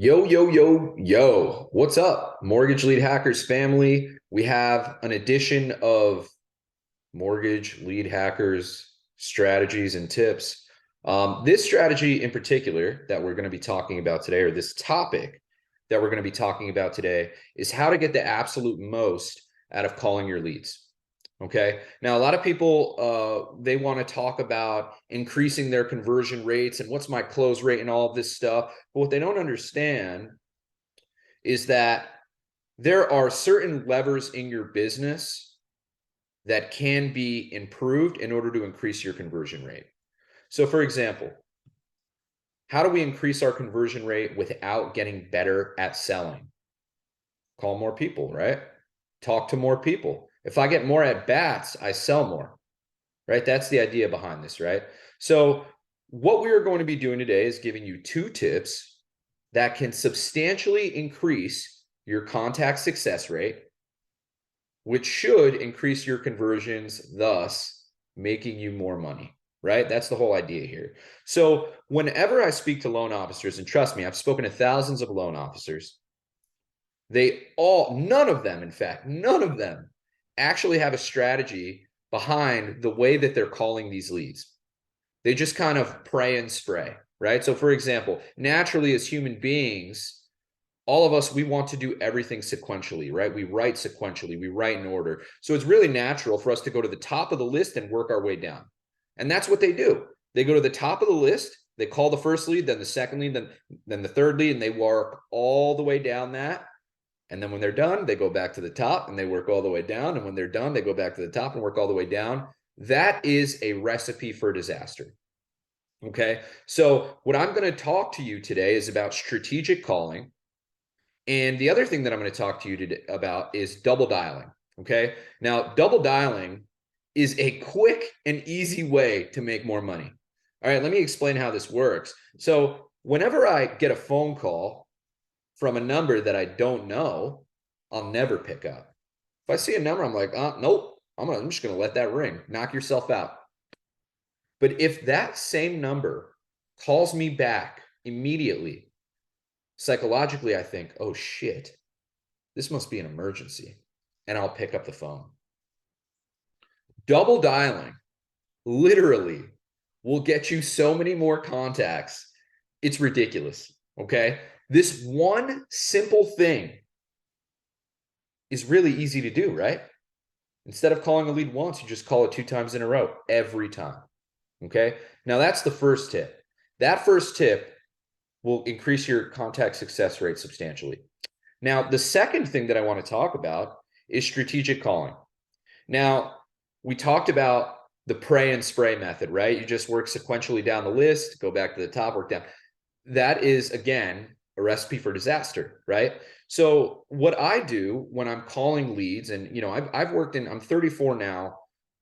Yo, yo, yo, yo. What's up, Mortgage Lead Hackers family? We have an edition of Mortgage Lead Hackers strategies and tips. This strategy in particular that we're going to be talking about today, or this topic that we're going to be talking about today, is how to get the absolute most out of calling your leads. Okay. Now, a lot of people, they want to talk about increasing their conversion rates and what's my close rate and all of this stuff. But what they don't understand is that there are certain levers in your business that can be improved in order to increase your conversion rate. So, for example, how do we increase our conversion rate without getting better at selling? Call more people, right? Talk to more people. If I get more at bats, I sell more, right? That's the idea behind this, right? So what we are going to be doing today is giving you two tips that can substantially increase your contact success rate, which should increase your conversions, thus making you more money, right? That's the whole idea here. So whenever I speak to loan officers, and trust me, I've spoken to thousands of loan officers, none of them, in fact, none of them actually have a strategy behind the way that they're calling these leads. They just kind of pray and spray, right? So, for example, naturally, as human beings, all of us, we want to do everything sequentially, right? We write sequentially, we write in order. So, it's really natural for us to go to the top of the list and work our way down. And that's what they do. They go to the top of the list, they call the first lead, then the second lead, then the third lead, and they work all the way down that. And then when they're done, they go back to the top and they work all the way down. And when they're done, they go back to the top and work all the way down. That is a recipe for disaster. Okay. So, what I'm going to talk to you today is about strategic calling. And the other thing that I'm going to talk to you today about is double dialing. Okay. Now, double dialing is a quick and easy way to make more money. All right. Let me explain how this works. So, whenever I get a phone call from a number that I don't know, I'll never pick up. If I see a number, I'm like, nope, I'm just going to let that ring. Knock yourself out. But if that same number calls me back immediately, psychologically, I think, oh shit, this must be an emergency. And I'll pick up the phone. Double dialing literally will get you so many more contacts. It's ridiculous. Okay. This one simple thing is really easy to do, right? Instead of calling a lead once, you just call it 2 times in a row every time. Okay. Now that's the first tip. That first tip will increase your contact success rate substantially. Now, the second thing that I want to talk about is strategic calling. Now, we talked about the pray and spray method, right? You just work sequentially down the list, go back to the top, work down. That is, again, a recipe for disaster, right? So what I do when I'm calling leads, and I've worked in, I'm 34 now.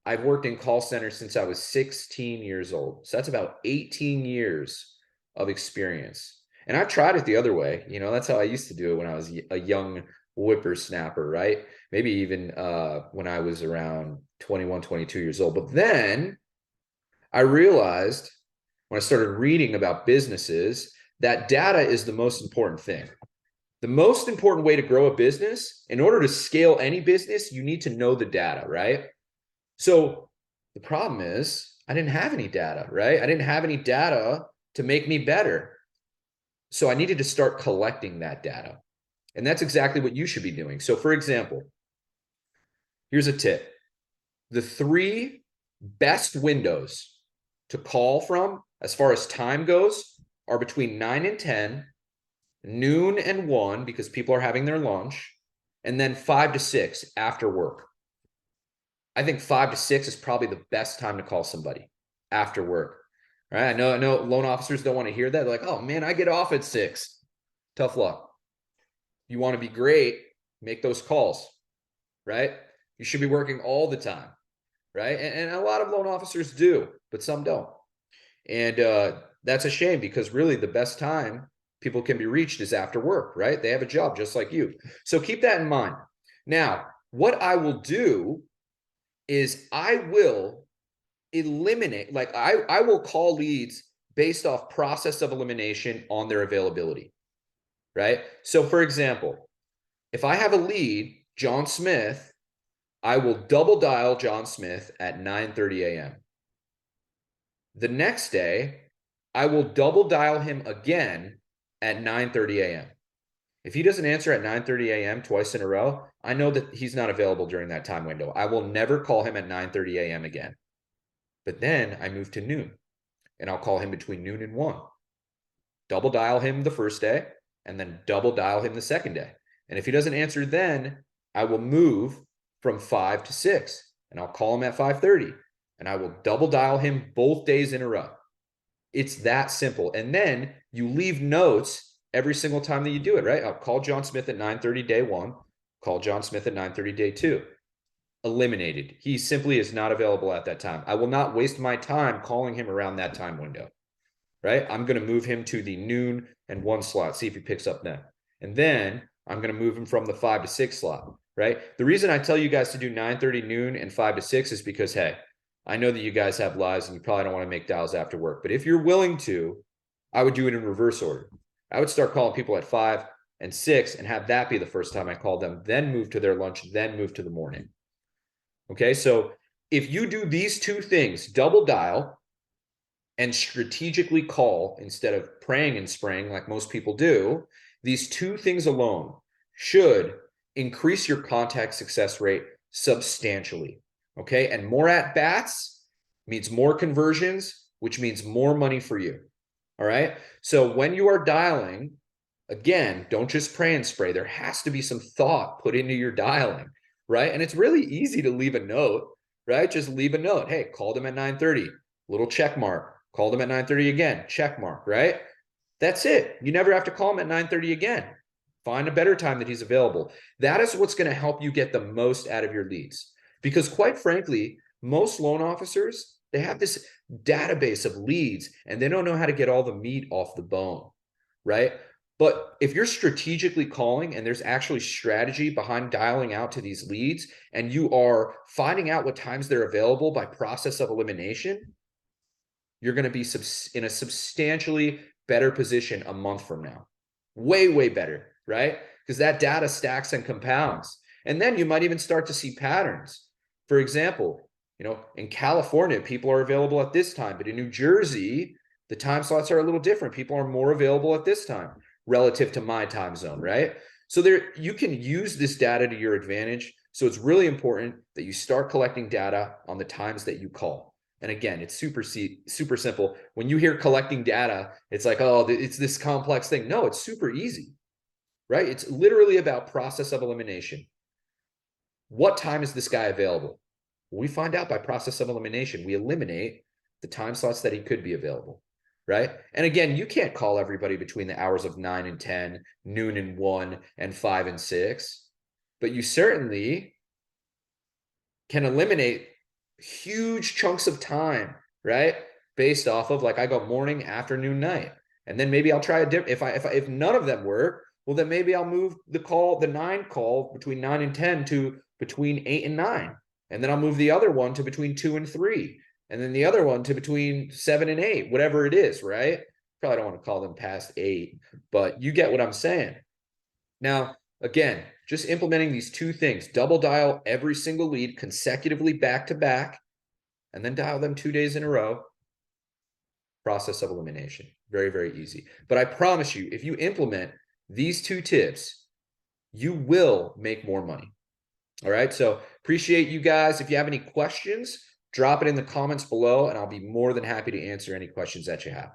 I've worked in call centers since I was 16 years old. So that's about 18 years of experience. And I've tried it the other way. That's how I used to do it when I was a young whippersnapper, right? Maybe even when I was around 21, 22 years old. But then I realized when I started reading about businesses that data is the most important thing. The most important way to grow a business, in order to scale any business, you need to know the data, right? So the problem is I didn't have any data, right? I didn't have any data to make me better. So I needed to start collecting that data. And that's exactly what you should be doing. So for example, here's a tip. The 3 best windows to call from as far as time goes are between 9 and 10, noon and 1 because people are having their lunch, and then 5 to 6 after work. I think 5 to 6 is probably the best time to call somebody after work. Right? I know loan officers don't want to hear that. They're like, oh man, I get off at 6. Tough luck. You want to be great, make those calls, right? You should be working all the time, right? And a lot of loan officers do, but some don't. And that's a shame because really the best time people can be reached is after work, right? They have a job just like you. So keep that in mind. Now, what I will do is I will eliminate, like I will call leads based off process of elimination on their availability. right? So for example, if I have a lead, John Smith, I will double dial John Smith at 9:30 a.m. The next day, I will double dial him again at 9:30 a.m. If he doesn't answer at 9:30 a.m. twice in a row, I know that he's not available during that time window. I will never call him at 9:30 a.m. again. But then I move to noon, and I'll call him between noon and 1. Double dial him the first day, and then double dial him the second day. And if he doesn't answer then, I will move from 5 to 6, and I'll call him at 5:30, and I will double dial him both days in a row. It's that simple. And then you leave notes every single time that you do it, right? I'll call John Smith at 9:30 day 1, call John Smith at 9:30 day 2. Eliminated. He simply is not available at that time. I will not waste my time calling him around that time window, right? I'm going to move him to the noon and 1 slot, see if he picks up then. And then I'm going to move him from the 5 to 6 slot, right? The reason I tell you guys to do 9:30 noon and 5 to 6 is because, hey, I know that you guys have lives and you probably don't want to make dials after work. But if you're willing to, I would do it in reverse order. I would start calling people at 5 and 6 and have that be the first time I called them, then move to their lunch, then move to the morning. Okay, so if you do these two things, double dial and strategically call instead of praying and spraying like most people do, these two things alone should increase your contact success rate substantially. Okay, and more at bats means more conversions, which means more money for you. All right, so when you are dialing, again, don't just pray and spray. There has to be some thought put into your dialing, right? And it's really easy to leave a note, right? Just leave a note. Hey, called him at 9:30, little check mark. Called him at 9:30 again, check mark, right? That's it. You never have to call him at 9:30 again. Find a better time that he's available. That is what's going to help you get the most out of your leads. Because quite frankly, most loan officers, they have this database of leads and they don't know how to get all the meat off the bone, right? But if you're strategically calling and there's actually strategy behind dialing out to these leads and you are finding out what times they're available by process of elimination, you're going to be in a substantially better position a month from now. Way, way better, right? Because that data stacks and compounds. And then you might even start to see patterns. For example, in California, people are available at this time, but in New Jersey, the time slots are a little different. People are more available at this time relative to my time zone, right? So you can use this data to your advantage. So it's really important that you start collecting data on the times that you call. And again, it's super simple. When you hear collecting data, it's like, oh, it's this complex thing. No, it's super easy, right? It's literally about process of elimination. What time is this guy available? We find out by process of elimination. We eliminate the time slots that he could be available, right? And again, you can't call everybody between the hours of 9 and 10, noon and 1, and 5 and 6, but you certainly can eliminate huge chunks of time, right? Based off of, like, I go morning, afternoon, night. And then maybe I'll try a different, if none of them work, well, then maybe I'll move the 9 call between 9 and 10 to between 8 and 9. And then I'll move the other one to between 2 and 3. And then the other one to between 7 and 8, whatever it is, right? Probably don't want to call them past 8, but you get what I'm saying. Now, again, just implementing these two things, double dial every single lead consecutively back to back, and then dial them 2 days in a row. Process of elimination. Very, very easy. But I promise you, if you implement these two tips, you will make more money. All right. So appreciate you guys. If you have any questions, drop it in the comments below, and I'll be more than happy to answer any questions that you have.